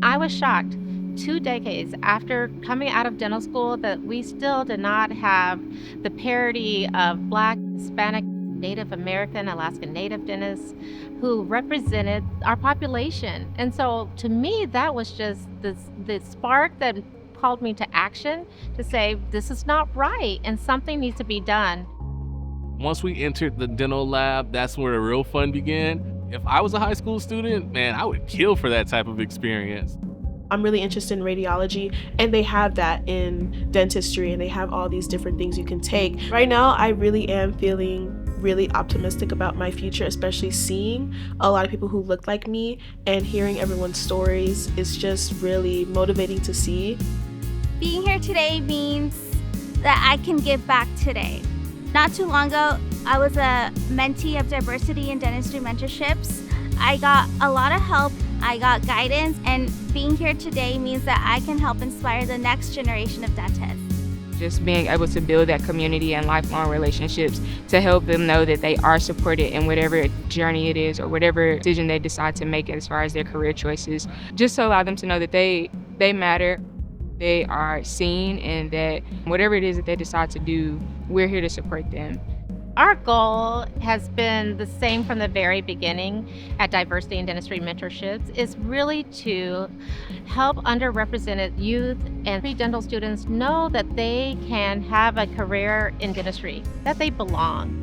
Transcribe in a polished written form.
I was shocked 2 decades after coming out of dental school that we still did not have the parity of Black, Hispanic, Native American, Alaskan Native dentists who represented our population. And so to me, that was just the spark that called me to action to say, this is not right and something needs to be done. Once we entered the dental lab, that's where the real fun began. If I was a high school student, man, I would kill for that type of experience. I'm really interested in radiology, and they have that in dentistry, and they have all these different things you can take. Right now, I really am feeling really optimistic about my future, especially seeing a lot of people who look like me and hearing everyone's stories is just really motivating to see. Being here today means that I can give back today. Not too long ago, I was a mentee of Diversity and Dentistry Mentorships. I got a lot of help, I got guidance, and being here today means that I can help inspire the next generation of dentists. Just being able to build that community and lifelong relationships to help them know that they are supported in whatever journey it is or whatever decision they decide to make as far as their career choices. Just to allow them to know that they matter, they are seen, and that whatever it is that they decide to do, we're here to support them. Our goal has been the same from the very beginning at Diversity and Dentistry Mentorships, is really to help underrepresented youth and pre-dental students know that they can have a career in dentistry, that they belong.